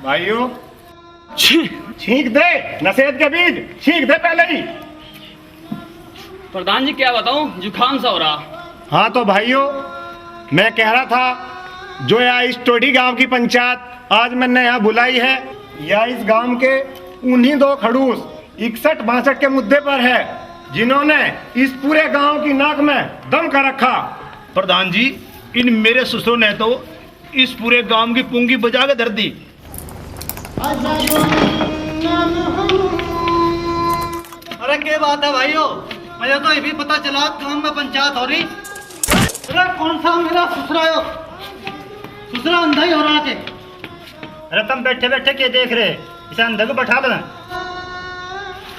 भाइयों छींक दे, नसीहत के बीज छींक दे पहले ही। प्रधान जी क्या बताऊं, जुकाम सा हो रहा। हाँ तो भाइयों, मैं कह रहा था जो यहाँ इस टोडी गांव की पंचायत आज मैंने यहाँ बुलाई है, या इस गांव के उन्हीं दो खड़ूस 61-62 के मुद्दे पर है जिन्होंने इस पूरे गांव की नाक में दम कर रखा। प्रधान जी, इन मेरे ससुर ने तो इस पूरे गांव की पुंगी बजा के धर दी। अरे क्या बात है भाइयों, मुझे तो ये भी पता चला गांव में पंचायत हो रही। अरे कौन सा मेरा ससुरा अंधा ही हो रहा है। अरे तुम बैठे बैठे क्या देख रहे, इसे अंधे को बैठा देना।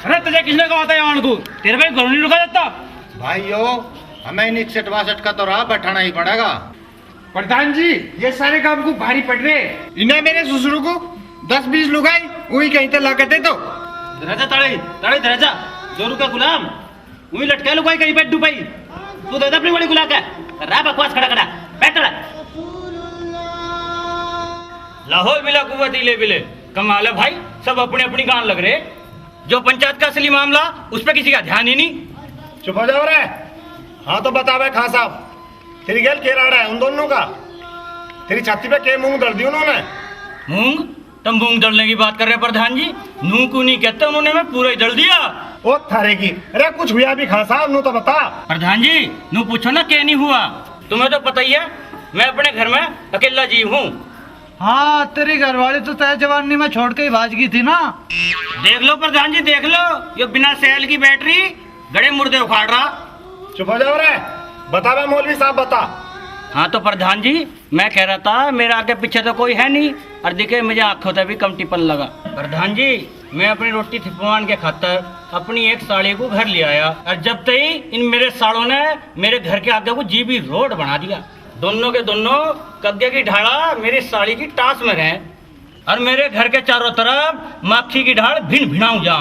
अरे तुझे किसने कहा था यहाँ को, तेरे पे घर नहीं रुका जाता। भाइयों, हमें इन 61-62 का तो राह बैठाना ही पड़ेगा। प्रधान जी, ये सारे काम को भारी पड़ रहे। इन्हें मेरे ससुर को 10-20 लुगाई वही कहीं तक ला करते तो धराजा ताड़े ताड़े धराजा, जोरू का गुलाम वही लटका लुकाई कहीं पे डुबाई। तू दे अपनी बड़ी गुला का रा बकवास खड़ा खड़ा बैठ खड़ा। लाहौल बिला कुव्वत इले बिले, कमाल है भाई, सब अपने अपनी गान लग रहे। जो पंचायत का असली मामला उस पर किसी का ध्यान ही नहीं। चुप हो जाओ रे। हाँ तो बतावे खां साहब, तेरी गैल के राड़ा है उन दोनों का? तेरी छाती पे के मूंग दर्द दी उन्होंने? मूंग? तुम मूंग दलने की बात कर रहे प्रधान जी, नू को नहीं कहते, उन्होंने मैं पूरा ही दल दिया। ओ थारे की, अरे कुछ हुआ भी खां साहब, नू तो बता। प्रधान जी नू पूछो ना क्या नहीं हुआ, तुम्हें तो पता ही है मैं अपने घर में अकेला जीव हूँ। हाँ, तेरी घरवाली तो तय जवानी में छोड़ के ही भाज गई थी ना। देख लो प्रधान जी देख लो, ये बिना सेल की बैटरी गड़े मुर्दे उखाड़ रहा। चुप हो जाओ रे, बतावे मौलवी साहब बता। हाँ तो प्रधान जी मैं कह रहा था मेरा आगे पीछे तो कोई है नहीं, और दिखे मुझे आंखों से भी कम टिपन लगा। प्रधान जी मैं अपनी रोटी थिपवान के खातर अपनी एक साड़ी को घर ले आया, और जब तक इन मेरे साड़ों ने मेरे घर के आगे को जीबी रोड बना दिया। दोनों के दोनों कब्जे की ढाला मेरी साड़ी की टास में रहे, और मेरे घर के चारों तरफ माखी की ढाल भिन भिनाऊं जा।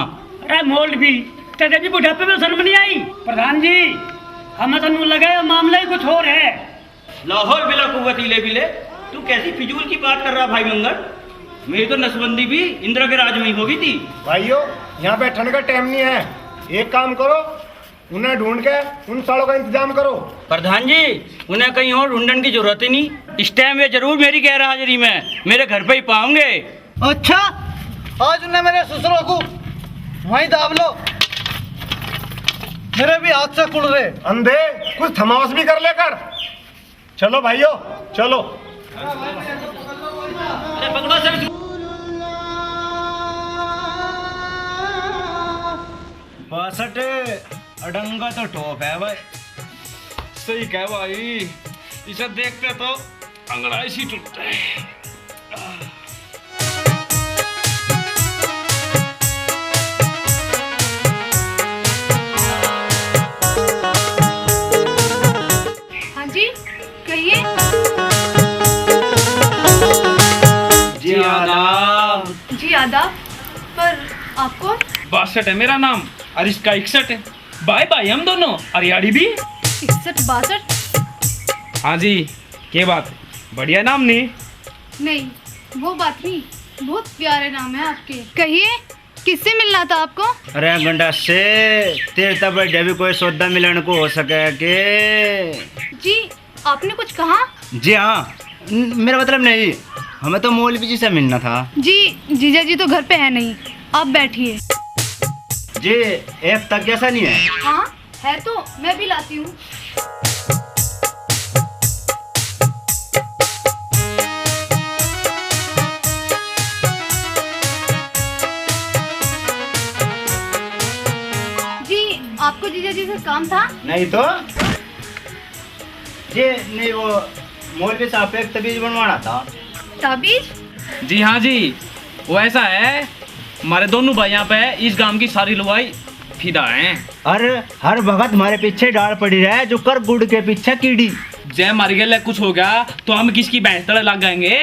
मौलवी तेरे जी बुढ़ापे में शर्म नहीं आई? प्रधान जी हमें तो नहीं लगा मामला ही कुछ और है। लाहौल बिला कुव्वत इले बिले, तू कैसी फिजूल की बात कर रहा भाई मंगल? मेरी तो नसबंदी भी इंदिरा के राज में ही होगी थी। भाइयों, यहाँ बैठने का टाइम नहीं है, एक काम करो, उन्हें ढूंढ के उन सालों का इंतजाम करो। प्रधान जी उन्हें कहीं और ढूंढने की जरूरत ही नहीं, इस टाइम वे जरूर मेरी गैर हाजिरी में मेरे घर पे ही पाओगे। अच्छा, आज उन्हें मेरे ससुरों को वहीं दाब लो, मेरे भी हाथ से कुड़ रहे। अंधे कुछ थमास भी कर लेकर। चलो भाइयों चलो। अरे पकड़ो सब। बासठ अडंगा तो टॉप है भाई। सही कह भाई, इसे देखते तो अंगड़ाई सी टूटता है। हाँ जी कहिए। जी आदाब। जी आदाब, पर आपको? 62 है मेरा नाम और इसका 61 है। बाय बाय हम दोनों, अरियाड़ी भी 61-62? हाँ जी, क्या बात है, बढ़िया नाम नहीं? नहीं वो बात नहीं, बहुत प्यारे नाम है आपके। कहिए किससे मिलना था आपको? अरे गंडा से तेरे तब बर्थडे भी कोई सौदा मिलन को हो सके के? जी आपने कुछ कहा? जी हाँ, मेरा मतलब नहीं, हमें तो मौलवी जी से मिलना था। जी जीजा जी तो घर पे है नहीं, आप बैठिए। जी एक तक जैसा नहीं है? हाँ है तो मैं भी लाती हूँ। जी आपको जीजा जी से काम था? नहीं तो जी नहीं, वो मौलवी साहब पे एक तबीज बनवाना था। ताबीज? जी हाँ जी, वो ऐसा है, हमारे दोनों भाई यहाँ पे इस गांव की सारी लुगाई फिदा हैं। अरे हर भगत हमारे पीछे डाल पड़ी रहे, जो कर गुड़ के पीछे कीड़ी। जय हमारी गले कुछ हो गया तो हम किसकी भैंस तले लग जाएंगे।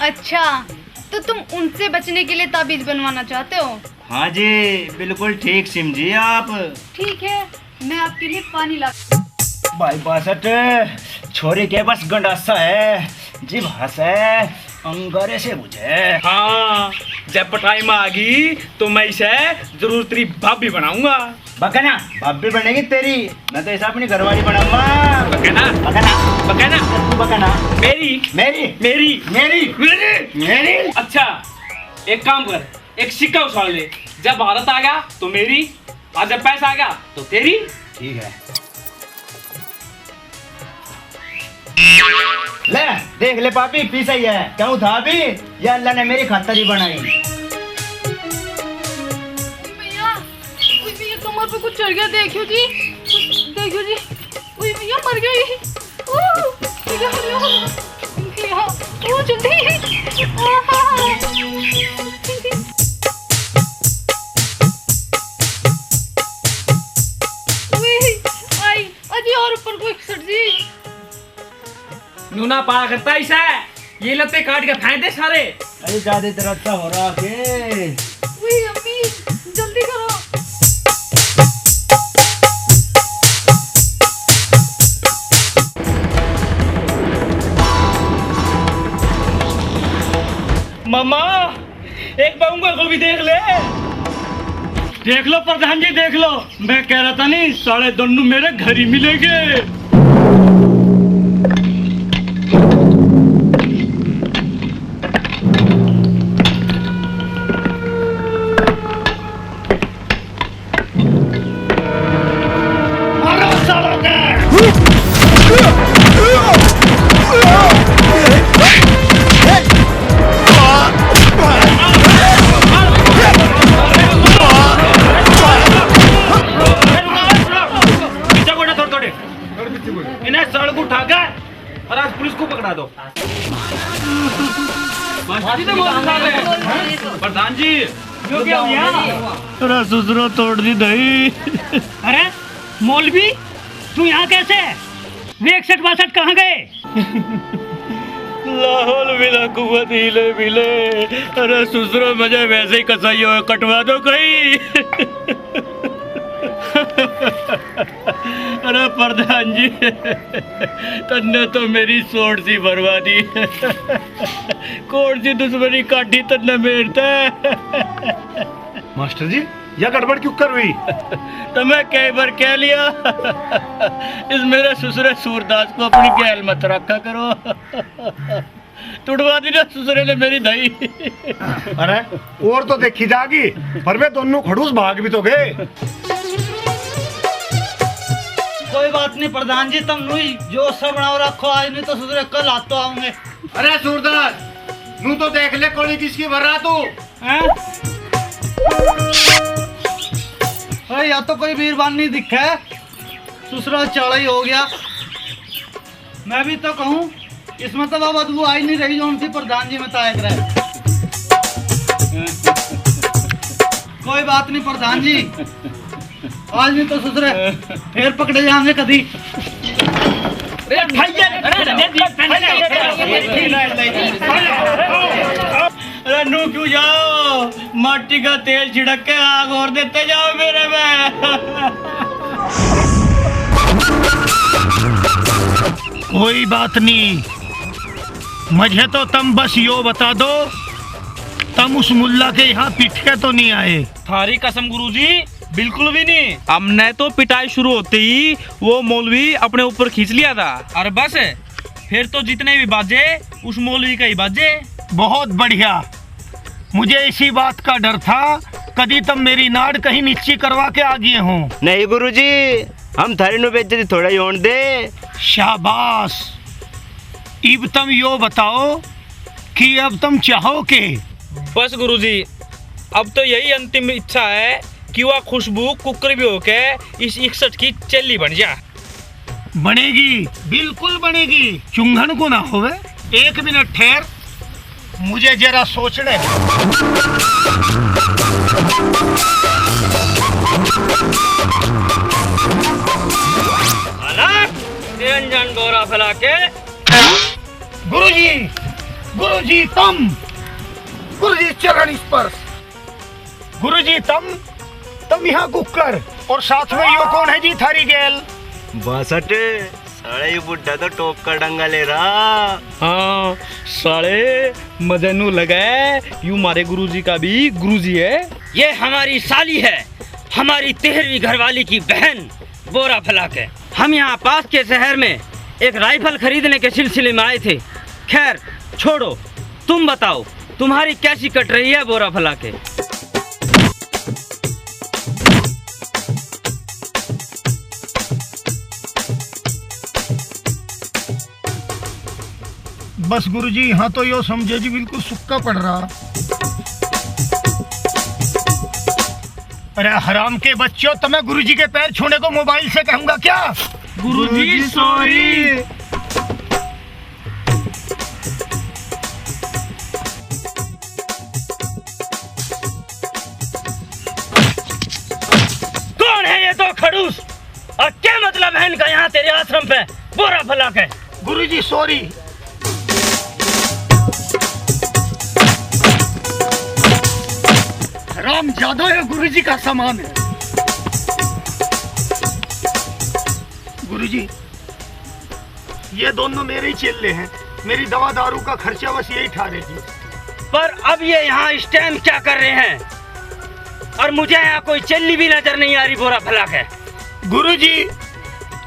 अच्छा तो तुम उनसे बचने के लिए ताबीज बनवाना चाहते हो? हाँ जी, बिल्कुल ठीक समझिए आप। ठीक है, मैं आपके लिए पानी ला। भाई बासठ छोरी के बस गंडासा है, जीभ है, अंगारे से बुझे। हाँ, जब टाइम आ गई तो मैं इसे जरूर तेरी भाभी बनाऊंगा। बकना भाभी बनेगी तेरी, मैं तो ऐसा अपनी घरवाली बनाऊंगा। बकना बकना बकना तू बकना। मेरी मेरी मेरी मेरी मेरी मेरी। अच्छा एक काम कर, एक सिक्का उछाल ले। जब भारत आ गया तो मेरी, और जब पैसा आ गया तो तेरी। ठीक है, ले देख ले पापी, पी सही है। क्यों था भी, ये अल्लाह ने मेरी खातर ही बनाई। भैया, उई भैया कमर पे कुछ चढ़ गया, देखियो जी, देखियो जी। उई भैया मर गई। भैया भैया, ओ जल्दी। उई आई अजी, और ऊपर कोई सब्जी। नूना पाला करता इसे, ये लत्ते काट के फेंक दे सारे। अरे ज्यादा तरह हो रहा के। उई अम्मी, जल्दी करो। मामा एक बाउंगा को भी देख ले। देख लो प्रधान जी, देख लो। मैं कह रहा था नहीं, साले दोनों मेरे घर ही मिलेंगे। इन्हें सड़क उठा के और आज पुलिस को पकड़ा दो। प्रधान जी जो क्या हुआ? अरे ससुरा तोड़ दी दही। अरे मौलवी, तू यहाँ कैसे? वे 61-62 कहाँ गए? लाहौल मिला कुवत हिले मिले। अरे ससुरा मुझे वैसे ही कसाई हो, कटवा दो कहीं। अरे प्रधान जी, तन्ने तो मेरी सोट सी बर्बादी। कौन सी दुश्मनी काटी तन्ने मेरता। मास्टर जी, यह गड़बड़ क्यों कर हुई? तो मैं कई बार कह लिया, इस मेरे ससुरे सूरदास को अपनी गैल मत रखा करो। तुड़वा दी ना ससुरे ने मेरी दही। अरे और तो देखी जागी, पर वे दोनों खड़ूस भाग भी तो गए। कोई बात नहीं प्रधान जी, तुम नुई जो सब बनाओ रखो, आज नहीं तो ससुरे कल हाथ तो आऊंगे। अरे सूरदास, नू तो देख ले कोड़ी किसकी भर रहा तू। अरे या तो कोई वीरवान नहीं दिखा है, ससुरा चढ़ा ही हो गया। मैं भी तो कहूँ, इसमें तो बाबा बदबू आई नहीं रही जो उनसे प्रधान जी में तायक रहे। कोई बात नहीं प्रधान जी, आज नहीं तो ससुरे फिर पकड़े जाएंगे कभी। अरे नू क्यों जाओ, माटी का तेल छिड़क के आग और देते जाओ मेरे में। कोई बात नहीं, मुझे तो तुम बस यो बता दो, तुम उस मुल्ला के यहाँ पिटके तो नहीं आए? थारी कसम गुरुजी, बिल्कुल भी नहीं। हमने तो पिटाई शुरू होते ही वो मौलवी अपने ऊपर खींच लिया था, और बस फिर तो जितने भी बाजे उस मौलवी का ही बाजे। बहुत बढ़िया, मुझे इसी बात का डर था, कभी तुम मेरी नाड़ कहीं नीची करवा के आ गए हो। नहीं गुरुजी, हम थारी नु बेइज्जती थोड़ा ही होने दे। शाबाश। अब तुम यो बताओ कि अब तुम चाहो के? बस गुरुजी, अब तो यही अंतिम इच्छा है कि वह खुशबू कुकर भी होके इस 61 की चेली बन जा। बनेगी, बिल्कुल बनेगी, चुंघन को ना होवे। एक मिनट ठहर, मुझे जरा सोचने दे। निरंजन गौरा फैला के। गुरुजी, गुरुजी तुम, गुरुजी चरण स्पर्श। गुरुजी तुम यहाँ कुकर और साथ में यो कौन है जी थारी गेल? बासठ साले ये बुड्ढा तो टोप का डंगा ले रहा। हाँ साले मजे नू लगा है, यू मारे गुरुजी का भी गुरुजी है। ये हमारी साली है, हमारी 13वीं घरवाली की बहन बोरा फलाक है। हम यहाँ पास के शहर में एक राइफल खरीदने के सिलसिले में आए थे। खैर छोड़ो, तुम बताओ तुम्हारी कैसी कट रही है बोरा फलाक? बस गुरुजी यहाँ तो यो समझे जी बिल्कुल सुक्का पड़ रहा। अरे हराम के बच्चों, तो मैं गुरुजी के पैर छूने को मोबाइल से कहूंगा क्या? गुरुजी सॉरी। कौन है ये दो खड़ूस और क्या मतलब है इनका यहाँ तेरे आश्रम पे? बोरा फलाक है। गुरुजी सॉरी। हराम ज्यादा है, गुरुजी का सामान है। गुरुजी ये दोनों मेरे ही चेले हैं, मेरी दवा दारू का खर्चा बस यही ठा रही थी। पर अब ये यहाँ इस टाइम क्या कर रहे हैं? और मुझे यहाँ कोई चेल्ली भी नजर नहीं आ रही बोरा फलाक है। गुरुजी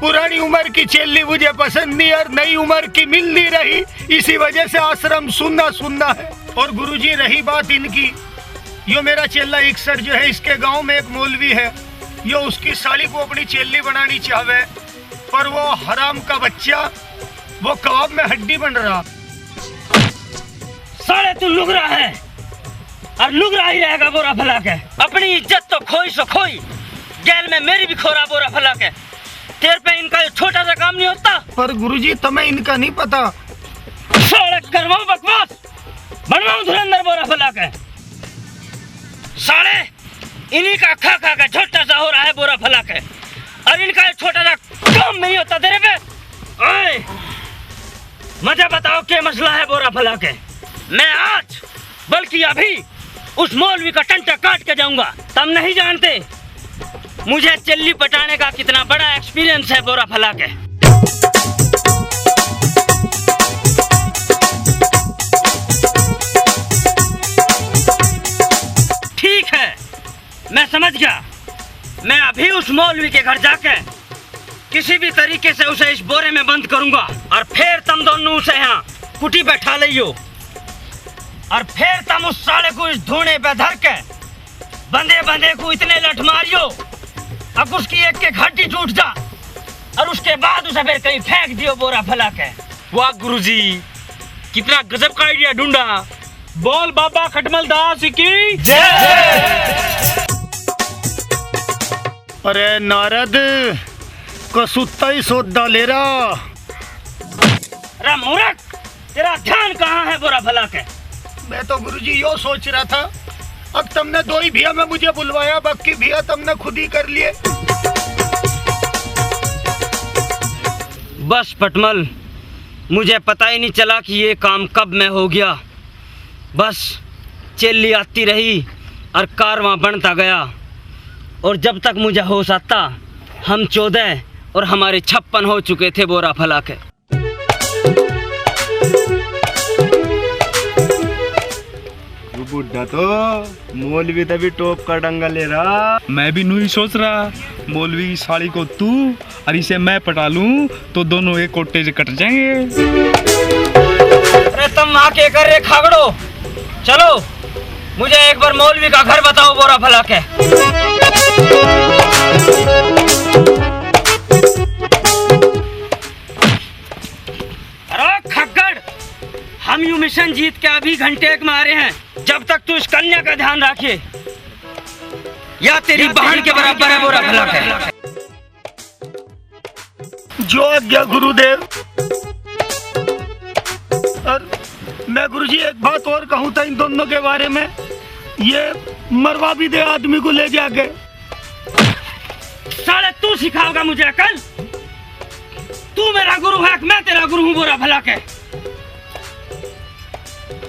पुरानी उम्र की चेल्ली मुझे पसंद नहीं और नई उम्र की मिल नहीं रही, इसी वजह से आश्रम सुनना सुनना है। और गुरुजी रही बात इनकी, यो मेरा चेला इकसठ जो है, इसके गांव में एक मौलवी है, यो उसकी साली को अपनी चेल्ली बनानी चाहे, पर वो हराम का बच्चा वो कबाब में हड्डी बन रहा। साले तू लुगरा है और लुगरा ही रहेगा बोरा फलाक है। अपनी इज्जत तो खोई सो खोई, जेल में मेरी भी खोरा बोरा फलाक है। तेरे पे इनका छोटा सा काम नहीं होता। पर गुरुजी तुम्हें इनका नहीं पता। साले करवाओ बकवास, बनवाओ धुरंधर बोरा फलाक है। साले इन्हीं का खा खा का छोटा सा हो रहा है बोरा फलाक है, और इनका छोटा सा काम नहीं होता तेरे पे। ओए मुझे बताओ क्या मसला है बोरा फलाक है? मैं आज बल्कि अभी उस मौलवी का टंटा काट के जाऊंगा। तुम नहीं जानते मुझे चल्ली पटाने का कितना बड़ा एक्सपीरियंस है बोरा फलाक है। ठीक है, मैं समझ गया। मैं अभी उस मौलवी के घर जाके किसी भी तरीके से उसे इस बोरे में बंद करूंगा, और फिर तुम दोनों उसे यहाँ कुटी बैठा लियो, और फिर तुम उस साले को इस धूने पे धर के बंदे बंदे को इतने लठ मारियो अब उसकी एक के हड्डी टूट जा, और उसके बाद उसे फिर कहीं फेंक दियो बोरा फलाक है। वाह गुरुजी, कितना गजब का आइडिया ढूंढा। बोल बाबा खटमल दास की जय। अरे नारद कसुत्ता ही सौदा ले रहा। अरे मूर्ख, तेरा ध्यान कहाँ है बोरा फलाक है? मैं तो गुरुजी यो सोच रहा था, अब तुमने दो ही भिया में मुझे बुलवाया, बाकी भिया तुमने खुद ही कर लिए। बस पटमल, मुझे पता ही नहीं चला कि ये काम कब में हो गया। बस चेल्ली आती रही और कारवां बनता गया, और जब तक मुझे होश आता हम 14 और हमारे 56 हो चुके थे बोरा फलाक है। बुड्ढा तो मौलवी तभी टोप का डंगा ले रहा। मैं भी नू ही सोच रहा, मौलवी की साड़ी को तू और इसे मैं पटा लूं तो दोनों एक कोटे से कट जाएंगे। अरे तुम आके कर रहे खागड़ो, चलो मुझे एक बार मौलवी का घर बताओ बोरा फलाक है। अरे खग्गड़, हम यू मिशन जीत के अभी घंटे एक में आ रहे हैं। जब तक तू इस कन्या का ध्यान रखे, या तेरी बहन के बराबर है बोरा फलाक है। जो आज्ञा गुरुदेव। और मैं गुरुजी एक बात और कहूँ था इन दोनों के बारे में, ये मरवा भी दे आदमी को ले जाके। साले तू सिखाओगा मुझे अकल? तू मेरा गुरु है, मैं तेरा गुरु हूँ बोरा फलाक है।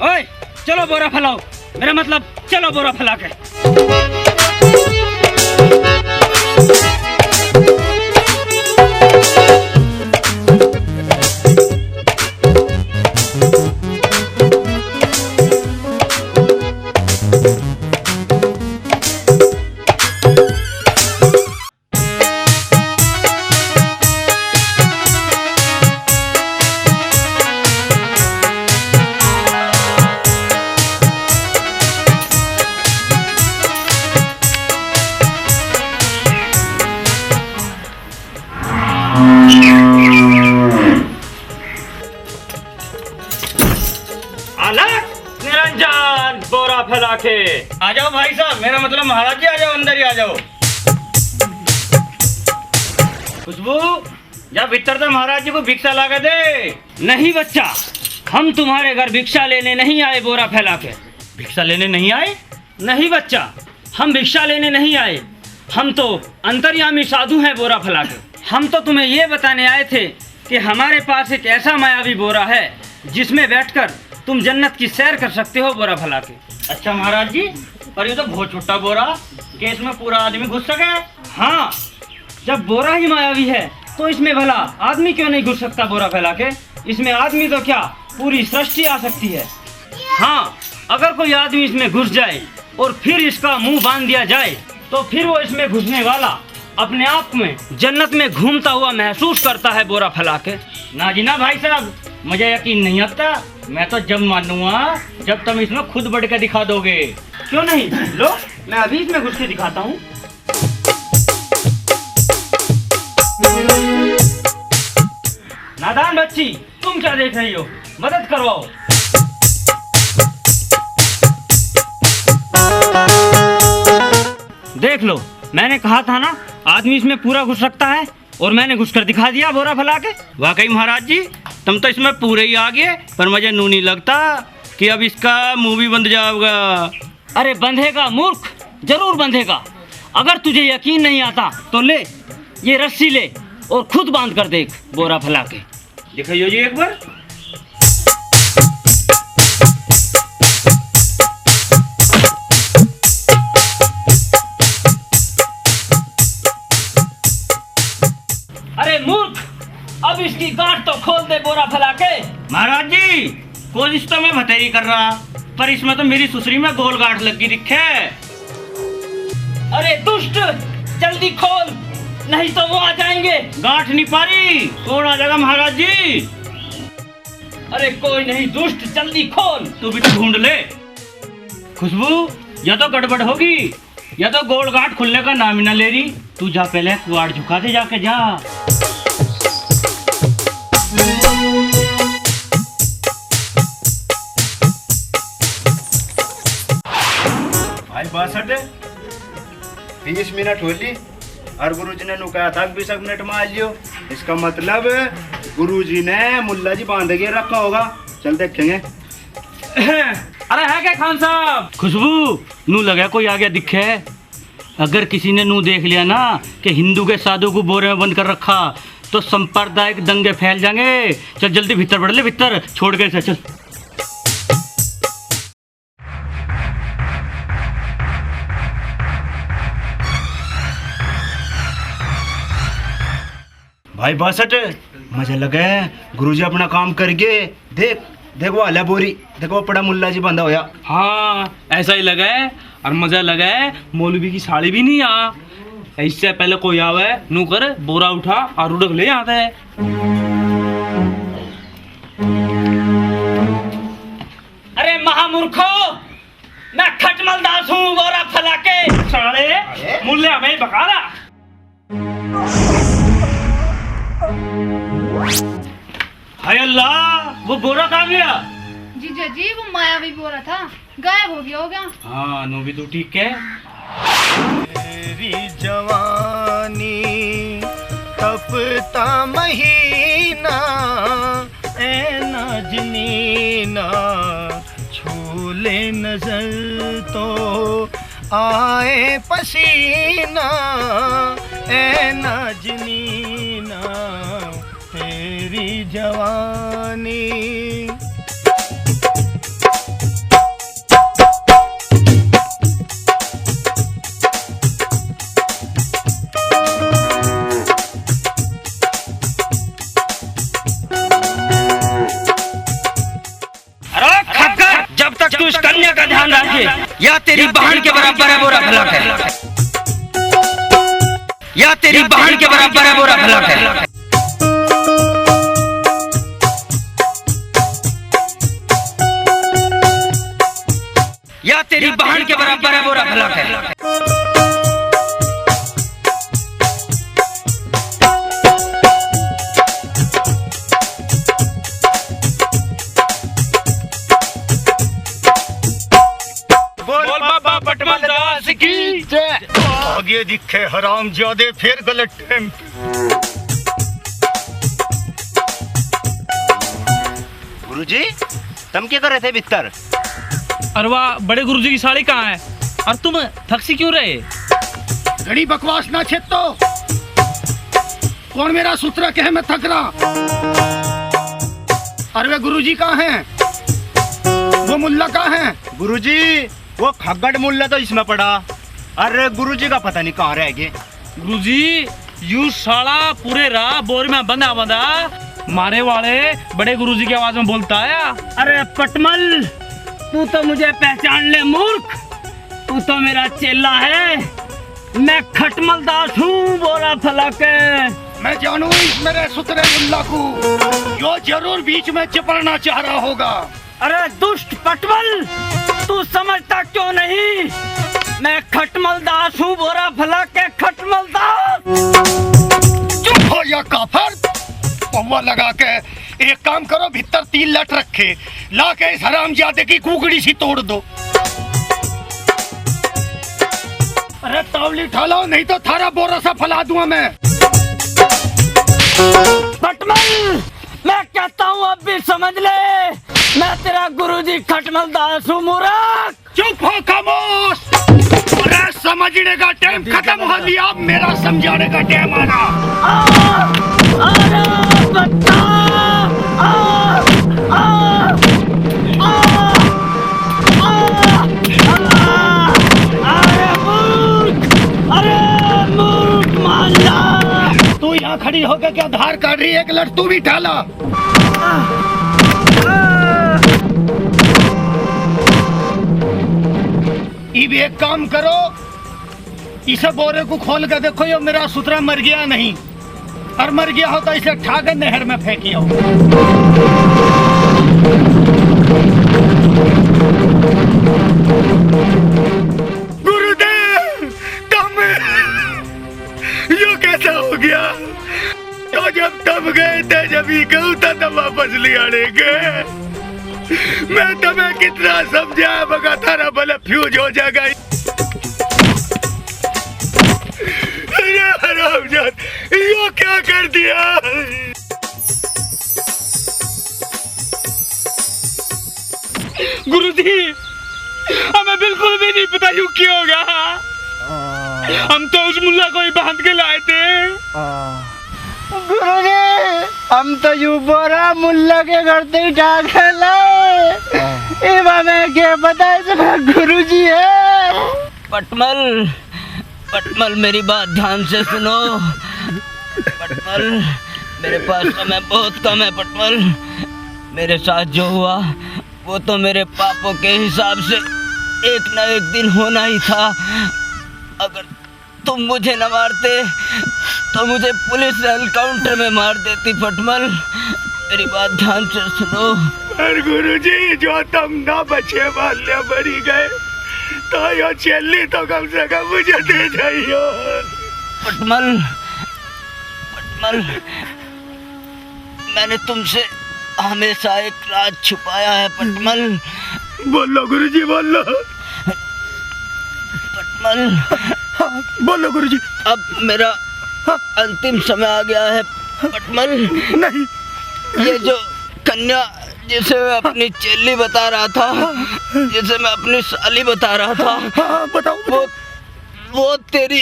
ओए चलो बोरा फलाओ, मेरा मतलब चलो बोरा फलाक है। अलग निरंजन बोरा फैला के आ जाओ भाई साहब, मेरा मतलब महाराज जी आ जाओ, अंदर ही आ जाओ। खुशबू जा भीतर तो महाराज जी को भिक्षा ला के दे। नहीं बच्चा, हम तुम्हारे घर भिक्षा लेने नहीं आए बोरा फैला के। भिक्षा लेने नहीं आए? नहीं बच्चा, हम भिक्षा लेने नहीं आए, हम तो अंतर्यामी साधु हैं बोरा फैला के। हम तो तुम्हें ये बताने आए थे कि हमारे पास एक ऐसा मायावी बोरा है जिसमें बैठकर तुम जन्नत की सैर कर सकते हो बोरा फैला के। अच्छा महाराज जी, पर ये तो बहुत छोटा बोरा कि इसमें पूरा आदमी घुस सके। हाँ, जब बोरा ही मायावी है तो इसमें भला आदमी क्यों नहीं घुस सकता बोरा फैला के? इसमें आदमी तो क्या पूरी सृष्टि आ सकती है। हाँ, अगर कोई आदमी इसमें घुस जाए और फिर इसका मुंह बांध दिया जाए तो फिर वो इसमें घुसने वाला अपने आप में जन्नत में घूमता हुआ महसूस करता है बोरा फैला के। ना जी ना भाई साहब, मुझे यकीन नहीं आता। मैं तो जब मानूंगा जब तुम इसमें खुद बढ़ के दिखा दोगे। क्यों नहीं? लो, मैं अभी इसमें घुस के दिखाता हूँ। नादान बच्ची, तुम क्या देख रही हो? मदद करवाओ। देख लो, मैंने कहा था ना आदमी इसमें पूरा घुस सकता है, और मैंने घुसकर दिखा दिया बोरा फैला के। वाकई महाराज जी, तुम तो इसमें पूरे ही आ गए, पर मुझे नू नहीं लगता कि अब इसका मुंह भी बंध जाएगा। अरे बंधेगा मूर्ख, जरूर बंधेगा। अगर तुझे यकीन नहीं आता तो ले ये रस्सी ले और खुद बांध कर देख बोरा फैला के। दिखाइए जी एक बार। अरे मूर्ख, अब इसकी गांठ तो खोल दे बोरा फैला के। महाराज जी, कोशिश तो मैं भतेरी कर रहा, पर इसमें तो मेरी सुसरी में गोल गांठ लगी दिखे। अरे दुष्ट, जल्दी खोल, नहीं तो वो आ जाएंगे। गांठ नहीं पारी, कौन आ जाएगा महाराज जी? अरे कोई नहीं दुष्ट, जल्दी खोल। तू भी तो ढूंढ ले। खुशबू, या तो गड़बड़ होगी या तो गोल गांठ खुलने का नाम ही ना ले रही। तू जा पहले कुआड़ झुका दे, जाके जा। भाई 62 30 मिनट होली और गुरुजी ने नु कहा था 20 मिनट में आ लियो। इसका मतलब गुरुजी ने मुल्ला जी बांध के रखा होगा। चल देखेंगे। अरे है क्या खान साहब? खुशबू, नू लगा कोई आ गया दिखे। अगर किसी ने नू देख लिया ना कि हिंदू के साधु को बोरे में बंद कर रखा तो सांप्रदायिक दंगे फैल जाएंगे। चल जल्दी भीतर बढ़ ले, भीतर छोड़ के चल। भाई 62 मजा लगा है। गुरुजी अपना काम कर गए। देख देख वो आला बोरी, देखो पड़ा मुल्ला जी बंधा होया। हाँ, ऐसा ही लगा है और मजा लगा है। मौलवी की साड़ी भी नहीं आ। इससे पहले कोई आवे नू कर बोरा उठा और उड़क ले आता है। अरे महामूर्खो, मैं खटमल दास हूँ बोरा फैला के। साले मुल्ले हमें बका रहा। हाय अल्लाह, वो बोरा कहाँ गया? जीजा जी, वो मायावी बोरा था, गायब हो गया होगा। हाँ, नो भी तो ठीक है। तेरी जवानी तपता महीना, ए नाजनीना छूले नजर तो आए पसीना, ए नाजनीना तेरी जवानी। तेरी बहन के बराबर है बुरा भला कर। या तेरी बहन के बराबर है बुरा भला कर। बोल बाबा पटमल दास की जय। आगे दिखे हराम ज्यादा फिर गलत टाइम। गुरुजी तुम क्या कर रहे थे भीतर? अरे वाह, बड़े गुरुजी की साड़ी कहाँ है? और तुम थकसी क्यों रहे? घड़ी बकवास ना छेतो। कौन मेरा सूत्र कहे मैं थक रहा? अरे वे गुरुजी कहाँ हैं? वो मुल्ला कहाँ हैं? गुरुजी वो खगड़ मुल्ला तो इसमें पड़ा। अरे गुरुजी का पता नहीं कहाँ रह गए। गुरुजी यू साला पूरे राह बोर में बंधा बंधा मारे वाले बड़े गुरुजी की आवाज में बोलता आया। अरे पटमल, तू तो मुझे पहचान ले मूर्ख। तू तो मेरा चेला है। मैं खटमल दास हूँ बोरा फलक। मैं जानू इस मेरे सुतरे मुल्ला को। यो जरूर बीच में चिपड़ना चाह रहा होगा। अरे दुष्ट पटमल, तू समझता क्यों नहीं? मैं खटमल दास हूँ बोरा फलक के खटमल दास। चुप हो या काफर। पौवा लगा के एक काम करो, भीतर 3 लट रखे ला के इस हरामजादे की कुकड़ी सी तोड़ दो। अरे तावली उठा लो, नहीं तो थारा बोरा सा फैला दूंगा मैं। पटमल, मैं कहता हूँ अब भी समझ ले, मैं तेरा गुरुजी खटमल दास हूँ मूर्ख। चुप हो खामोश। अरे समझने का टाइम खत्म हो लिया, अब मेरा समझाने का टाइम आना। अरे बच्चा, अरे मूर्ख मान जा। तू यहाँ खड़ी होकर क्या धार काट रही है? एक लट तू भी ठाला। अब एक काम करो, इसे बोरे को खोल कर देखो ये मेरा सुतरा मर गया नहीं। और मर गया हो तो इसे ठाकर नहर में फेंकियो। गुरुदेव तुम यो कैसा हो गया? तो जब तब गए थे, जब ही कहूँ था तब वापस ले आने गए। मैं तुम्हें कितना समझाया मगर थारा भले फ्यूज हो जाएगा। अरे हरामजाद, यो क्या कर दिया? गुरुजी हमें बिल्कुल भी नहीं पता यूं क्यों होगा। हम तो उस मुल्ला को ही बांध के लाए थे। गुरुजी, हम तो यू बोरा मुल्ला के घर से ही ढाके लाए। मैं क्या पता इसमें गुरुजी है। पटमल, पटमल मेरी बात ध्यान से सुनो। पटमल, मेरे पास समय बहुत कम है। पटमल, मेरे साथ जो हुआ वो तो मेरे पापों के हिसाब से एक न एक दिन होना ही था। अगर तुम मुझे न मारते तो मुझे पुलिस एनकाउंटर में मार देती। पटमल, मेरी बात ध्यान से सुनो। अरे गुरुजी, जो तुम ना बचे मारने मरी गए तो यो चेली तो कम से कम मुझे दे जाइयो। पटमल, पटमल, मैंने तुमसे हमेशा एक राज छुपाया है। पटमल, बोलो गुरुजी बोलो। पटमल, बोलो गुरुजी। अब मेरा अंतिम समय आ गया है। पटमल, नहीं, ये जो कन्या जिसे मैं अपनी चेली बता रहा था, जिसे मैं अपनी साली बता रहा था, बताओ। वो तेरी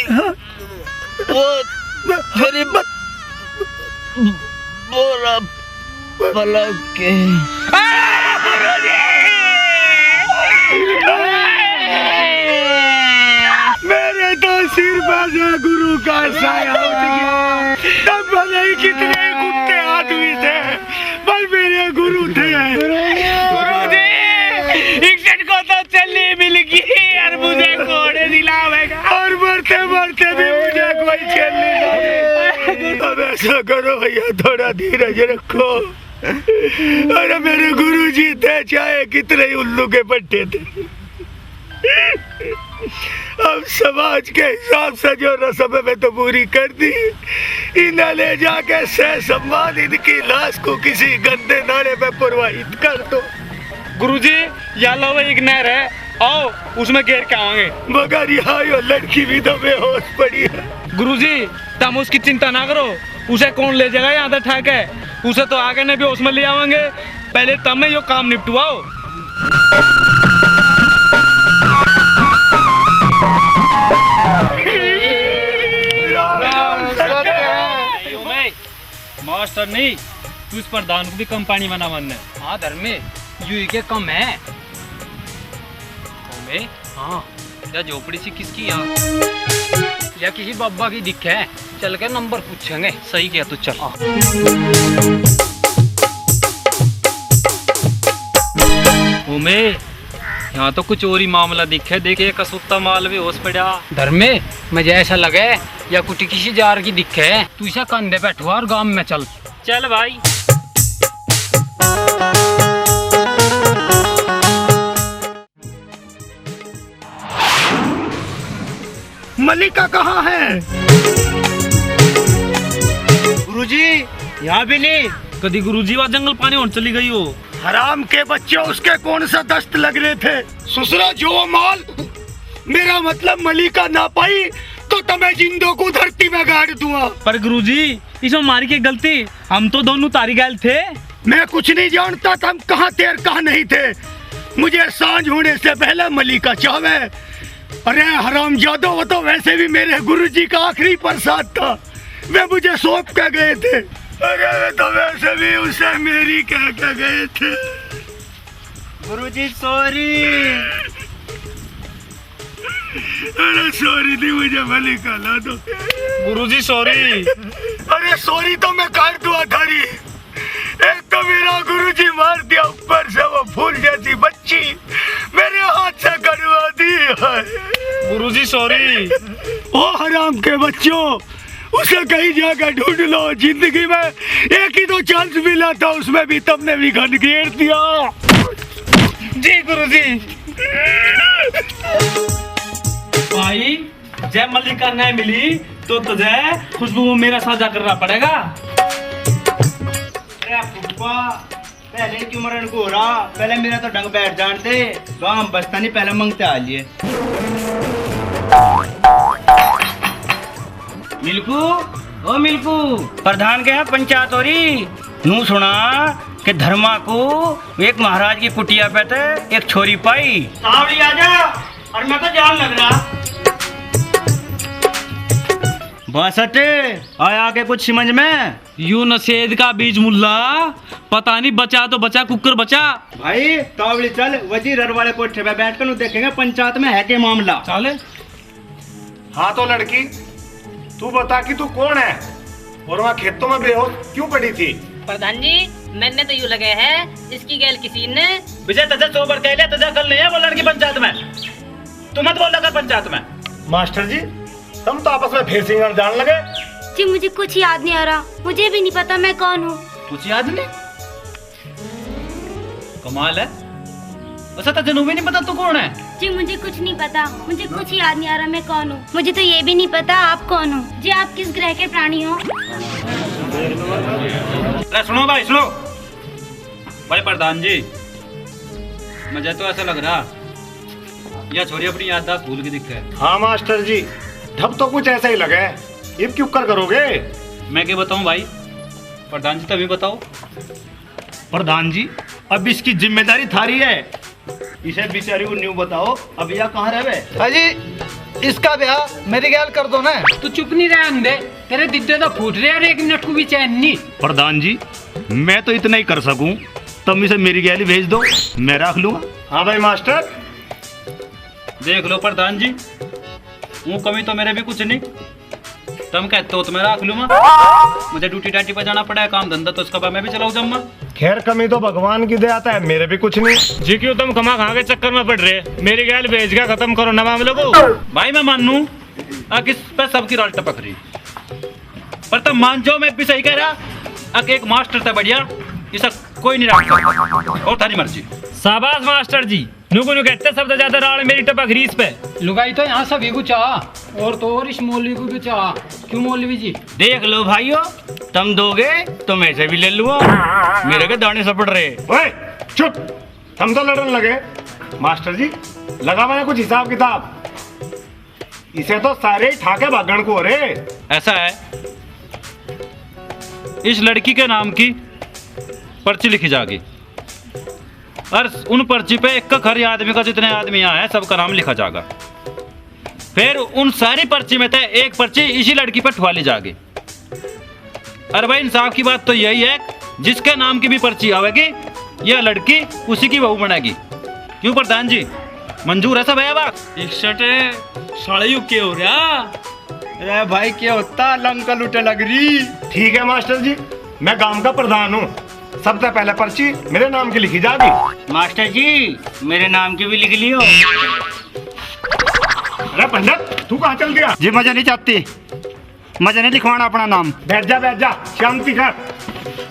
बोरा फलक के। मेरे तो सिर बाजा गुरु का साया उठ गया। तब भले ही कितने कुत्ते आदमी थे, पर मेरे गुरु थे। गुरुजी, इक्सट को तो चली मिल गई और मुझे घोड़े दिलावेगा। और मरते मरते भी मुझे कोई चेली अब ऐसा करो भैया, थोड़ा धीरज रखो। अरे मेरे गुरुजी थे चाहे कितने ही उल्लू के पट्टे थे, अब समाज के हिसाब से जो रस्म में तो पूरी कर दी। इन्हें ले जाके सह सम्मान इनकी लाश को किसी गंदे नाले में प्रवाहित कर दो। गुरुजी यहाँ लो एक नहर है, आओ उसमें घेर के आवांगे। मगर यहाँ यो लड़की भी तो बेहोश पड़ी है। गुरुजी तुम उसकी चिंता ना करो, उसे कौन ले जाएगा यहाँ तक ठाक है, उसे तो आगे ने भी उसमें ले आवांगे। पहले तमें यो काम निपटवाओ। मास्टर नहीं, तू इस प्रधान को भी कम पानी बना मन है। हाँ धर्मे यू के कम है। हाँ या झोपड़ी सी किसकी यहाँ, या किसी बाबा की दिख है, चल के नंबर पूछेंगे। सही किया तू, चल। ओमे यहाँ तो कुछ और ही मामला दिखे, देखे कसुत्ता माल भी होश पड़ा। धर्मे मुझे ऐसा लगे या कुछ किसी जार की दिख है, तू इसे कंधे बैठवा और गांव में चल। चल भाई। मलिका कहाँ है? गुरुजी यहाँ भी नहीं। कदी गुरुजी वहाँ जंगल पानी होने चली गई हो। हराम के बच्चे, उसके कौन सा दस्त लग रहे थे? ससुरा जो माल, मेरा मतलब मलिका ना पाई तो तुम्हें जिंदों को धरती में गाड़ दूंगा। पर गुरुजी इसमें हमारी क्या गलती, हम तो दोनों तारी गैल थे। मैं कुछ नहीं जानता था, हम कहाँ थे और कहाँ नहीं थे। मुझे सांझ होने से पहले मलिका चाहे। अरे हराम जादो, वो तो वैसे भी मेरे गुरुजी का आखिरी प्रसाद था, वे मुझे सौंप के गए थे। अरे वे तो वैसे भी उसे मेरी कह के गए थे। गुरुजी सॉरी। अरे सॉरी नहीं, मुझे मलिका ला दो। गुरुजी सॉरी। अरे सॉरी तो मैं काट दूँ थारी। एक तो मेरा गुरुजी मार दिया, ऊपर से वो फूल जैसी बच्ची मेरे हाथ से कटवा दी है। गुरुजी सॉरी। ओ हराम के बच्चों, उसे कहीं जाकर ढूंढ लो। जिंदगी में एक ही तो चांस मिला था, उसमें भी तुमने भी घन घेर दिया। जी गुरुजी। भाई जय मल्लिका नहीं मिली तो तुझे खुशबू मेरा साझा करना पड़ेगा। अरे फुप्पा, पहले की उम्र को हो रहा, पहले मेरा तो डंग बैठ जानते, गांव बसता नहीं, पहले मंगते आ लिए। मिल्कू ओ मिल्कू, प्रधान के यहाँ पंचायत हो रही। नू सुना कि धर्मा को एक महाराज की कुटिया पे थे एक छोरी पाई। सावड़ी आजा, और मैं तो जान लग रहा। बासठ आया के कुछ समझ में? यू नशेद का बीज मुल्ला, पता नहीं बचा तो बचा, कुकर बचा। भाई तावड़ी चल, वजीर हर वाले कोठे पे बैठ कर देखेंगे पंचायत में है के मामला। चले। हाँ तो लड़की, तू बता कि तू कौन है और वहाँ खेतों में बेहोश क्यों पड़ी थी? प्रधान जी, मैंने तो यूँ लगे है इसकी गैल किसी ने। विजय तुझे सोबर कह लिया, तुझे कल नहीं है वो लड़की पंचायत में। तू मत बोल लगा पंचायत में। मास्टर जी, तुम तो आपस में फिर सिंगर जान लगे। जी मुझे कुछ याद नहीं आ रहा, मुझे भी नहीं पता मैं कौन हूँ। कुछ याद नहीं? कमाल है, ऐसा तो जनू भी नहीं पता तू कौन है। जी मुझे कुछ नहीं पता, मुझे कुछ याद नहीं आ रहा मैं कौन हूँ। मुझे तो ये भी नहीं पता आप कौन हो। जी आप किस ग्रह के प्राणी हो? अरे सुनो भाई सुनो। भाई प्रधान जी, मुझे तो ऐसा लग रहा यह छोरी अपनी याददाश्त भूल के दिखे है। हाँ मास्टर जी, ढब तो कुछ ऐसा ही लगे। ये क्यों कर करोगे? मैं क्या बताऊं भाई? प्रधान जी तभी बताओ। प्रधान जी, अब इसकी जिम्मेदारी थारी है, इसे बेचारी को न्यू बताओ। अब यह कहाँ रहे? अजी इसका ब्याह मेरी गैल कर दो ना। तू चुप नहीं रहा अंधे, तेरे दिद्दे तो फूट रहे और एक मिनट को भी चैन नहीं। प्रधान जी, मैं तो इतना ही कर सकूं, तुम इसे मेरी गैली भेज दो, मैं रख लूंगा। हाँ भाई मास्टर। देख लो प्रधान जी, वो कमी तो मेरे भी कुछ नहीं, तुम कहते हो तो मैं रख लूंगा। मुझे ड्यूटी डाटी पर जाना पड़ा है, काम धंधा तो उसका मैं भी चलाऊ जम्मा। खैर कमी तो भगवान की दया है, मेरे भी कुछ नहीं। जी क्यों तुम कमा खा के चक्कर में पड़ रहे? मेरी गैल भेज के खत्म करो ना मामले को। भाई मैं मानू किस पे सबकी राल टपक रही। पर तब मान जाओ मैं भी सही कह रहा। एक मास्टर था बढ़िया, इसा कोई नहीं रख सकता। और थारी मर्जी। शाबाश मास्टर जी, नुकु नु कहते सबसे ज्यादा राड़ मेरी टपक रीस पे। लुगाई तो यहाँ सभी को चाह, और तो और इस मौलवी को भी चाह। क्यों मौलवी जी? देख लो भाइयों, तुम दोगे तो मैं से भी ले लूंगा। मेरे के दाने सपड़ रहे। ओए चुप, हम तो लड़ने लगे। मास्टर जी लगा मैंने कुछ हिसाब किताब, इसे तो सारे ही ठाके भागण को रे। ऐसा है, इस लड़की के नाम की पर्ची लिखी जाएगी और उन पर्ची पे एक खरी आदमी का जितने आदमी यहाँ है सबका नाम लिखा जाएगा। फिर उन सारी पर्ची में से एक पर्ची इसी लड़की पर ठुआ ली जाएगी। अरे भाई इंसाफ की बात तो यही है, जिसके नाम की भी पर्ची आवेगी यह लड़की उसी की बहू बनेगी। क्यों प्रधान जी, मंजूर है सब है बात? 61 साले यू के हो रहा। अरे भाई क्या होता, लंका लूटे लग रही। ठीक है मास्टर जी, मैं गांव का प्रधान हूँ, सबसे पहले पर्ची मेरे नाम की लिखी जाएगी। मास्टर जी मेरे नाम की भी लिख लियो। अरे पंडित तू कहाँ चल गया? जी मजा नहीं चाहती, मजा नहीं लिखवाना अपना नाम। बैठ जा, शांति कर,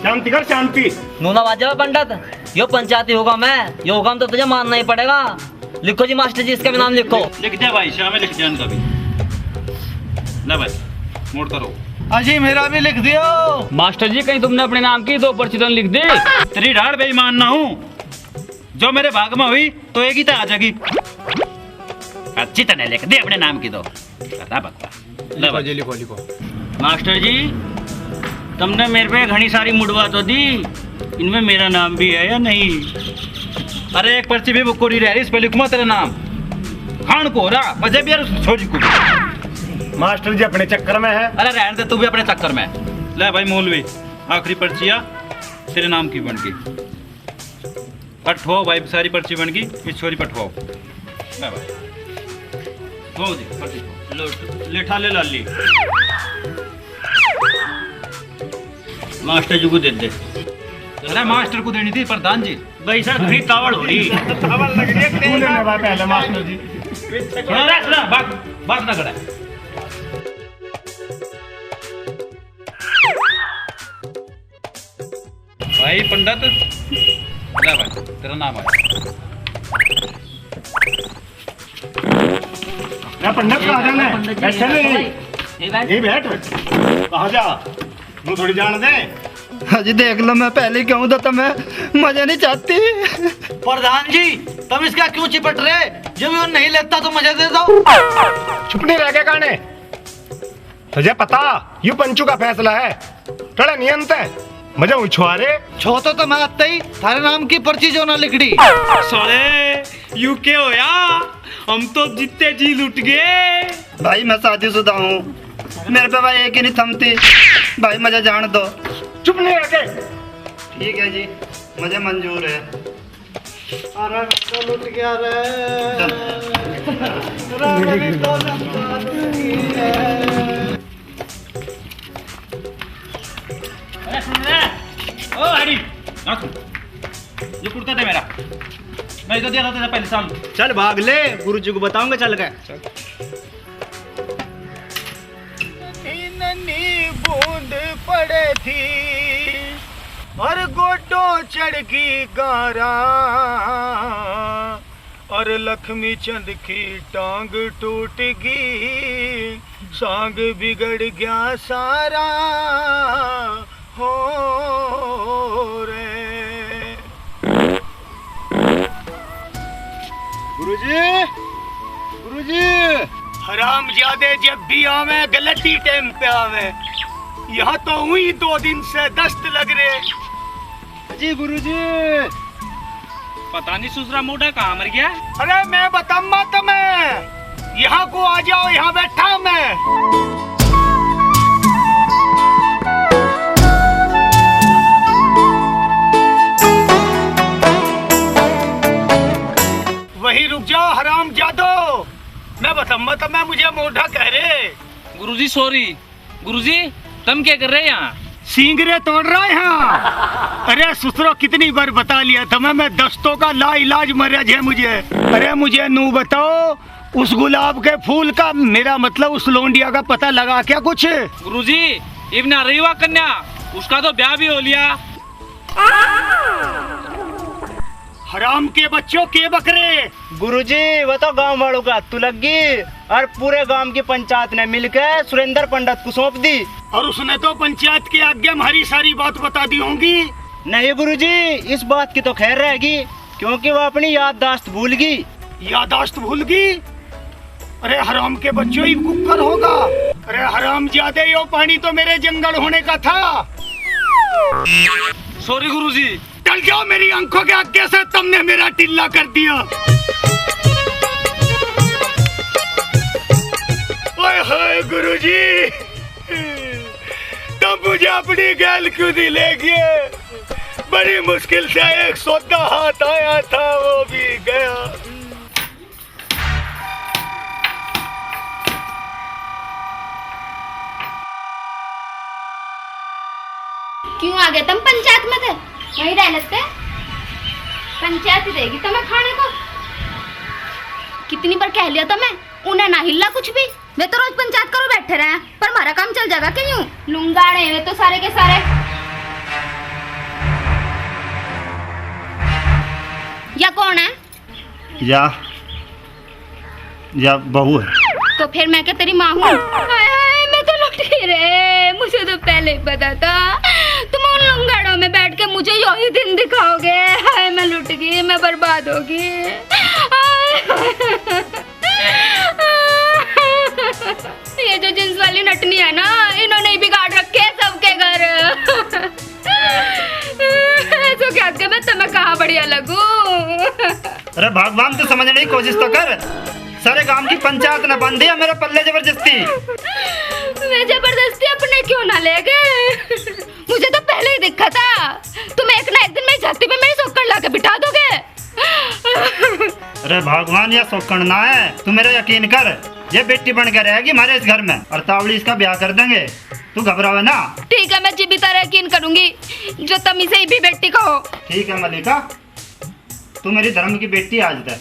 शांति कर, शांति। नूना बाजा पंडित, यो पंचायती होगा मैं, ये होगा तो तुझे मानना ही पड़ेगा। लिखो जी मास्टर जी, इसका भी नाम लिखो। लिख दिया भाई, शाम में लिख दिया इनका भी। ना भाई मोड़ करो। अजी मेरा भी लिख दियो। मास्टर जी कहीं तुमने अपने नाम की 2 पर्ची तो लिख दी? तेरी ढाड़ बेईमान ना हूँ, जो मेरे भाग में हुई तो एक ही तो आ जाएगी। अच्छी तरह लिख दे अपने नाम की तो। लिखो। मास्टर जी तुमने मेरे पे घनी सारी मुड़वा तो दी, इनमें मेरा नाम भी है या नहीं? अरे एक पर्ची भी बुकोरी रह रही, इस पे लिखूंगा तेरा नाम। खान को हो रहा मजे भी यार, छोड़ी को। मास्टर जी अपने चक्कर में है। अरे रहने दे, तू भी अपने चक्कर में। ले भाई मौलवी, आखिरी पर्चिया तेरे नाम की बन गई। पठवाओ भाई, सारी पर्ची बन गई, इस छोरी पठवाओ। ले भाई हो जी पर्ची लो लेठा ले लाली। मास्टर जी को दे दे। अरे मास्टर को देनी थी प्रधान जी। भाई साहब घनी तावड़ हो रही। तावड़ लग रही है, तू लेने वाला पहले मास्टर जी। सुना बात ना करे। भाई पंडित, ले भाई तेरा नाम आया। पंडित कहाँ जाना है? बैठ नहीं बैठ, कहाँ जा? मुँह थोड़ी जान दे। अजी देख लो, मैं पहले कहूँ तो मैं मजा नहीं चाहती। प्रधान जी तुम इसका क्यों चिपट रहे? जब वो नहीं लेता तो मजा दे दो। चुप नहीं रह गया काने? तुझे पता यू पंचू का फैसला है, टड़े नियंत है। मजा उछुआरे छोतो तो मैं आते ही थारे नाम की पर्ची जो ना लिख दी। साले यू के हो या, हम तो जितने जी लुट गए। भाई मैं शादीशुदा हूँ, मेरे पे भाई एक ही नहीं थमती। भाई मजा जान दो। चुप नहीं रह गए? ठीक है जी, मुझे मंजूर है। अरे तो लुट गया रे। ओ हरी, ना सुन, ये कुर्ता दे मेरा, मैं इधर दिया था तेरा पहले साल। चल भाग ले, गुरुजी को बताऊंगा चल के। नन्ही बूंद पड़े थी और गोटों चढ़ की गारा, और लक्ष्मी चंद की टांग टूट गई, सांग बिगड़ गया सारा हो रे। गुरुजी हराम ज्यादा जब भी आवे गलती टाइम पे आवे। यहाँ तो हुई 2 दिन से दस्त लग रहे। जी गुरुजी। पता नहीं सुसरा मोटा कहाँ मर गया। अरे मैं बताऊंगा तुम्हें, यहाँ को आ जाओ, यहाँ बैठा मैं। वही रुक जाओ हराम जादो, मैं बताऊंगा तुम्हें, मुझे मोटा कह रहे। गुरुजी सॉरी। गुरुजी तुम क्या कर रहे हैं यहाँ? सींगरे तोड़ रहा है यहाँ। अरे ससुरो कितनी बार बता लिया था मैं दस्तों का ला इलाज मर्ज है मुझे। अरे मुझे नू बताओ, उस गुलाब के फूल का, मेरा मतलब उस लोंडिया का पता लगा क्या कुछ? गुरुजी इब्न अरीवा कन्या, उसका तो ब्याह भी हो लिया। हराम के बच्चों के बकरे। गुरुजी वो तो गांव वालों का हत्थू लग गई और पूरे गांव की पंचायत ने मिलकर सुरेंद्र पंडित को सौंप दी। और उसने तो पंचायत के आगे हमारी सारी बात बता दी होंगी। नहीं गुरुजी, इस बात की तो खैर रहेगी क्योंकि वो अपनी याददाश्त भूल गई। याददाश्त भूल गई? अरे हराम के बच्चों, ही कुकर होगा। अरे हराम ज्यादा, यो पानी तो मेरे जंगल होने का था। सॉरी गुरुजी। चल जाओ मेरी आंखों के आगे से, तुमने मेरा टिल्ला कर दिया। ओए होए गुरुजी, तुम मुझे अपनी गैल क्यों दिलेगी? बड़ी मुश्किल से एक सौदा हाथ आया था, वो भी गया। क्यों आ गए तुम? पंचायत में थे, वहीं रह लेते। पंचायत ही देगी तुम्हें खाने को। कितनी बार कह लिया तुम्हें, उन्हें ना हिला कुछ भी। वे तो रोज पंचायत करो बैठे रहे, पर हमारा काम चल जाएगा क्यों? लुंगाड़े वे तो सारे के सारे। या कौन है? या बहू है। तो फिर मैं क्या तेरी माँ हूँ? हाय हाय, मैं तो लुट गई रे। मुझे तो पहले ही पता था तुम उन लुंगाड़ों में बैठ के मुझे यही दिन दिखाओगे। हाय मैं लुट गई, मैं बर्बाद होगी। ये जो जींस वाली नटनी है ना, इन्होंने ही बिगाड़ रखे हैं सबके घर। तो क्या कि मैं तुम्हें कहाँ बढ़िया लगूं? अरे भगवान, तो समझने की कोशिश तो कर। सारे गांव की पंचायत ने बांध दिया मेरे पल्ले जबरदस्ती। मैं जबरदस्ती अपने क्यों ना ले गए? मुझे तो पहले ही दिखा था तुम एक ना एक दिन मेरी छाती पे मेरी सोकड़ ला के बिठा दोगे। अरे भगवान, यह सोकड़ ना है, तू मेरा यकीन कर। ये बेटी बन के रहेगी हमारे इस घर में और तावड़ी इसका ब्याह कर देंगे। तू घबरावे ना। ठीक है, मैं जीवित तरह यकीन करूंगी, जो तुम इसे ही भी बेटी कहो। ठीक है मलिका, तू मेरी धर्म की बेटी आज तक।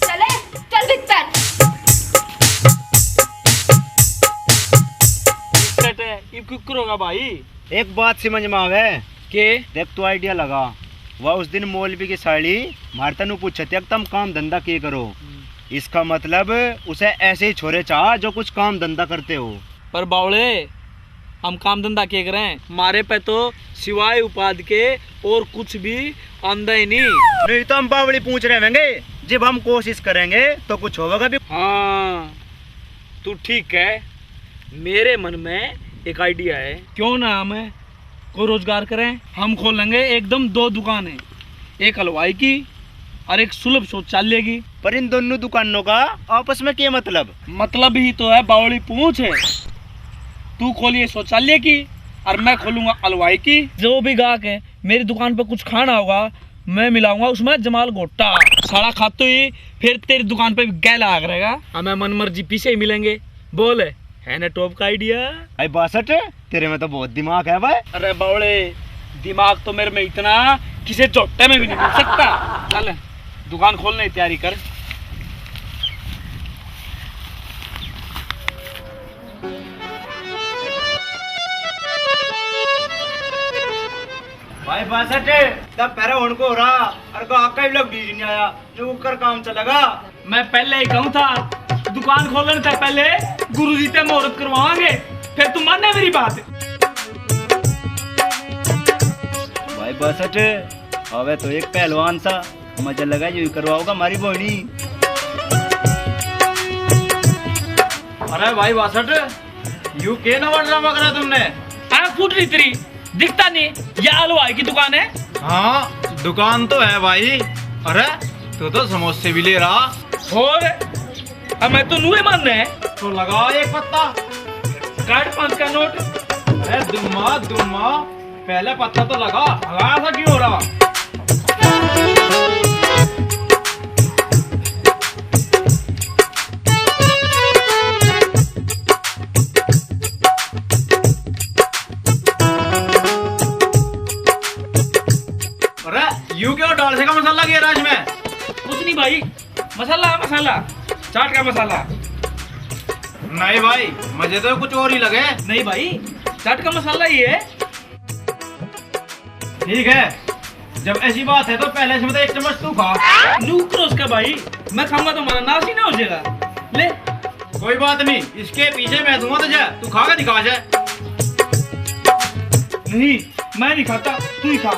चले चल भीतर। होगा भाई। एक बात समझ में आवे के देख, तू आइडिया लगा। वह उस दिन मौलवी की साड़ी मारतन पूछे थे तुम काम धंधा किए करो। इसका मतलब उसे ऐसे ही छोरे चाह जो कुछ काम धंधा करते हो। पर बावले, हम काम धंधा किए करें? मारे पे तो सिवाय उपाध के और कुछ भी आंदा ही नहीं तो हम बावली पूछ रहे होंगे। जब हम कोशिश करेंगे तो कुछ होगा भी। हाँ तू ठीक है। मेरे मन में एक आइडिया है, क्यों ना हमें को रोजगार करें। हम खोलेंगे एकदम 2 दुकानें, एक हलवाई की और एक सुलभ शौचालय की। पर इन दोनों दुकानों का आपस में क्या मतलब? मतलब ही तो है बावली पूछ है। तू खोलिए शौचालय की और मैं खोलूंगा हलवाई की। जो भी गाहक है मेरी दुकान पर कुछ खाना होगा, मैं मिलाऊंगा उसमें जमाल गोटा। सारा खाते ही फिर तेरी दुकान पे गैला आ रहेगा, हमें मन मर्जी पीछे ही मिलेंगे। बोल, है ना टॉप का आइडिया? अरे 62, तेरे में तो बहुत दिमाग है भाई। अरे बावड़े, दिमाग तो मेरे में इतना किसी चोटे में भी नहीं मिल सकता। चल दुकान खोलने की तैयारी कर। भाई 62 तब पहरा उनको हो रहा और को आका लोग बीज नहीं आया जो कर काम चलेगा। मैं पहले ही कहूँ था, दुकान खोलने से पहले गुरुजी से मुहूर्त करवाएंगे, फिर तुम मानना मेरी बात। भाई 62 अबे तो एक पहलवान सा मजा लगा यू करवाओगा हमारी बोनी। अरे भाई 62 यू के नवा ड्रामा करा तुमने? फूट रही तेरी, दिखता नहीं? या हलवाई की दुकान है? हाँ दुकान तो है भाई। अरे तू तो समोसे भी ले रहा। और अब मैं तो नुए मान रहे तो लगा एक पत्ता, काट 5 का नोट। अरे दुम्मा दुम्मा पहले पत्ता तो लगा, हवा सा क्यों हो रहा? अरे यू क्यों डाल से का मसाला किया राज में? कुछ नहीं भाई, मसाला मसाला चाट का मसाला। नहीं भाई, मुझे तो कुछ और ही लगे। नहीं भाई, चाट का मसाला ही है। ठीक है, जब ऐसी बात है तो पहले से मतलब 1 चम्मच तू खा। न्यूक्रोस का भाई, मैं खाऊंगा तो हमारा नाश ही ना हो जाएगा। ले। कोई बात नहीं, इसके पीछे मैं दूंगा तुझे, तू खा के दिखा जाए। नहीं, मैं नहीं खाता, तू ही खा।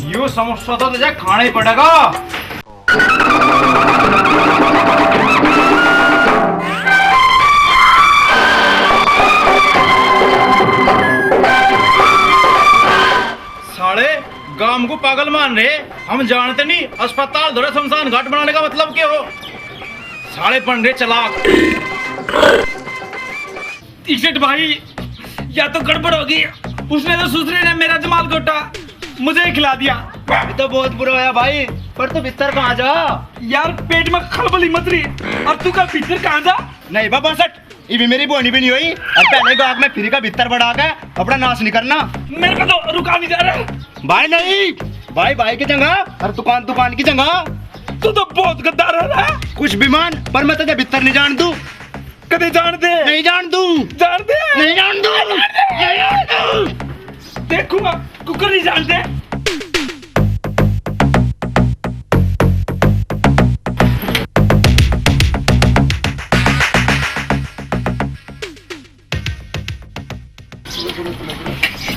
यो समोसा तो तुझे खाना ही पड़ेगा। साले गांव को पागल मान रहे, हम जानते नहीं अस्पताल धोरे शमशान घाट बनाने का मतलब क्या हो। साले बन रहे चलाक। टी-शर्ट भाई, या तो गड़बड़ होगी, उसने तो दूसरे ने मेरा जमाल गोटा मुझे ही खिला दिया। तो बहुत बुरा होया भाई, पर तू भीतर कहाँ जा? यार पेट में खलबली मत रही, और तू का भीतर कहाँ जा? नहीं बाबा सट, ये भी मेरी बोनी भी नहीं हुई, और पहले गाँव में फ्री का भीतर बढ़ा के अपना नाश नहीं करना। मेरे को तो रुका नहीं जा रहा। भाई नहीं, भाई की जगह और दुकान की जगह। तू तो बहुत गद्दार है ना। कुछ भी मान, पर मैं तुझे भीतर नहीं जान दूं। कदे जान दे। नहीं जान दूं। जान दे। नहीं जान दूं। नहीं जान दूं। देखूंगा, कुकर नहीं जान दे।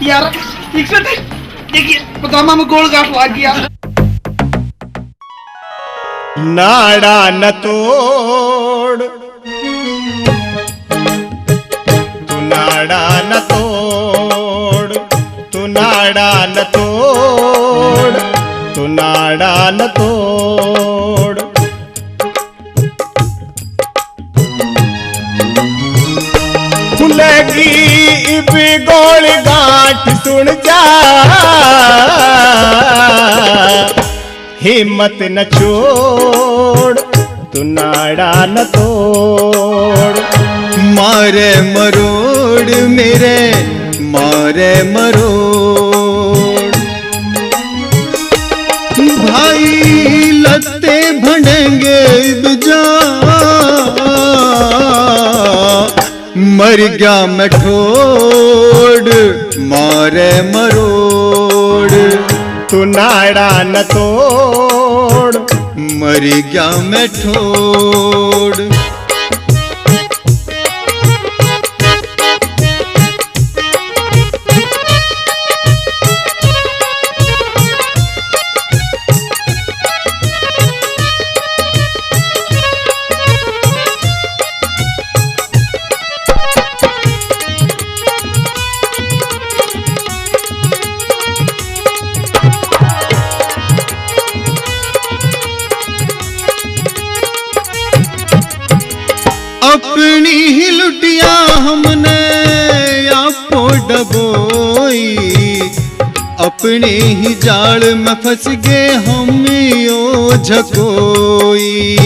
यार ठीक से देखिए, पतामा में गोल गाठ लग गया। नाड़ा न तोड़, तू नाड़ा न तोड़, तू नाड़ा न तोड़, तू नाड़ा न तोड़। खुलेगी बिगोड़ गांठ सुन जा, हिम्मत न छोड़, तू नाड़ा न तोड़। मारे मरोड़ मेरे मारे मरोड़, भाई लत्ते भनेंगे बिजा, मर गया मैं ठोड़ मारे मरोड़। तू नाड़ा न तोड़, मर गया मैं ठोड़। अपनी ही लुटिया हमने आपको डबोई, अपने ही जाल में फंस गए हम यो झकोई।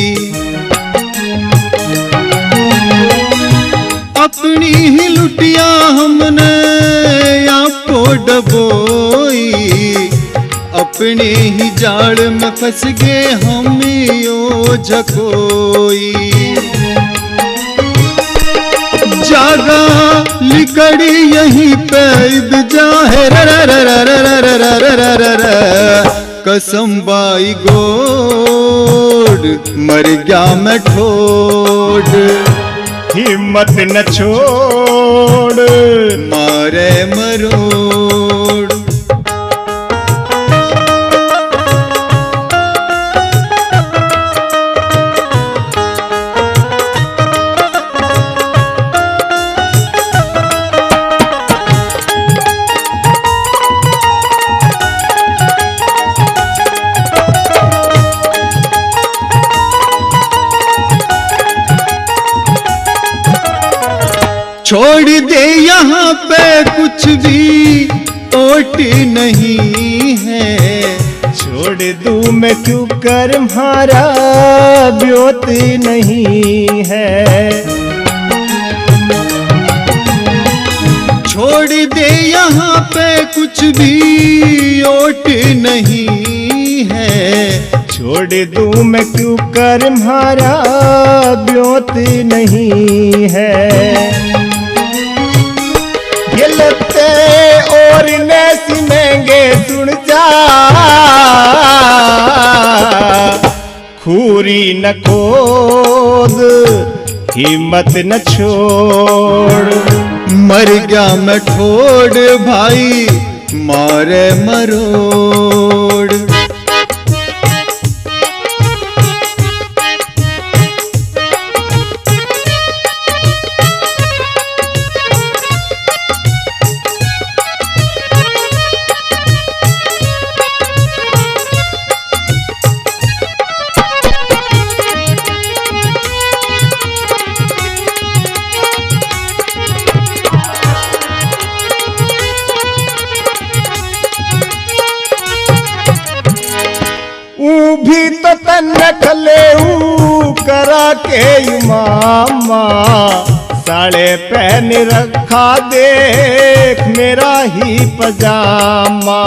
अपनी ही लुटिया हमने आपको डबोई, अपने ही जाल में फंस गए हम यो झकोई। जागा लिकड़ी यहीं पे जा है, कसम बाई गोड मर गया मैं ठोड। हिम्मत न छोड़, मारे मरोड़। छोड़ दे यहाँ पे कुछ भी ओट नहीं है, छोड़ दूं मैं क्यों कर मारा ब्योत नहीं है। छोड़ दे यहाँ पे कुछ भी ओट नहीं है, छोड़ दूं मैं क्यों कर म्हारा ब्योत नहीं है। ये लत्ते और नैसी महंगे सुन जा, खूरी न खोद हिम्मत न छोड़। मर गया मैं ठोड़ भाई मारे मरोड़। भी तो तन खले करा के मामा, साड़े पहन रखा देख मेरा ही पजामा।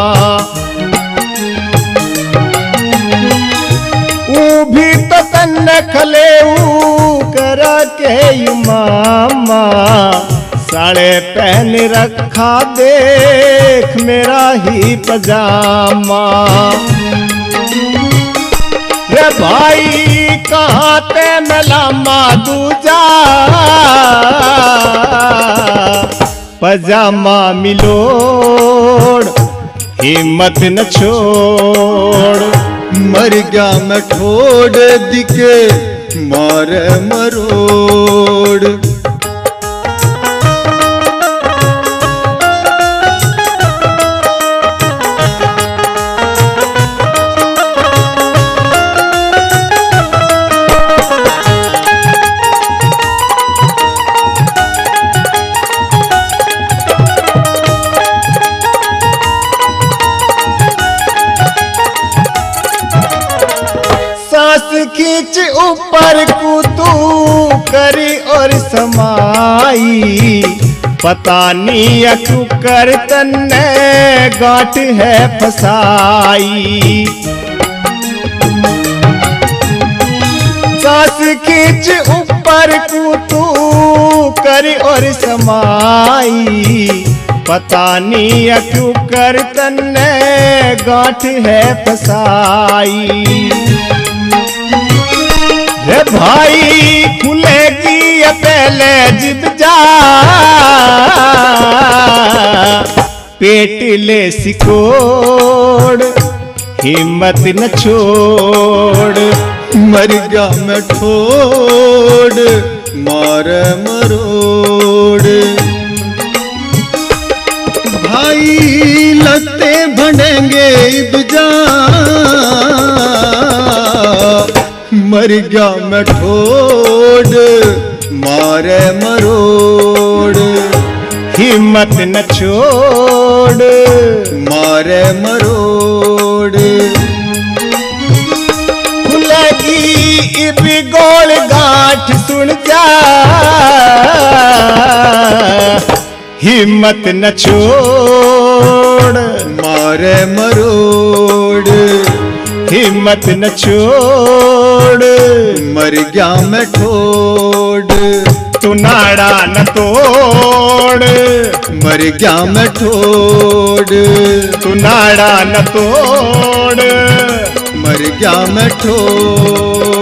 भी तो तन खले करा के मामा, साड़े पहन रखा देख मेरा ही पजामा। रे भाई कहाँ ते मलामा दूजा, पजामा मिलोड़ हिम्मत न छोड़। मर गया मैं ठोड़ दिखे मारे मरोड़। सांस खींच ऊपर को तू करी और समाई, पता नहीं अकू कर तन्ने गांठ है फसाई। सांस खींच ऊपर को तू करी और समाई, पता नहीं अकू कर तन्ने गांठ है फसाई। रे भाई खुलेगी या पहले जिब जा, पेट ले सिकोड़ हिम्मत न छोड़। मर गया मैं ठोड़ मारे मरोड़। भाई लत्ते भंडेंगे इबजा, मर गया मैं ठोड़ मारे मरोड़। हिम्मत न छोड़ मारे मरोड़। खुलेगी इबी गोल गांठ सुन जा, हिम्मत न छोड़ मारे मरोड़। हिम्मत न छोड़। मर गया मैं ठोड़ तू नाड़ा न तोड़। मर गया मैं ठोड़ तू नाड़ा न तोड़। मर गया मैं ठोड़।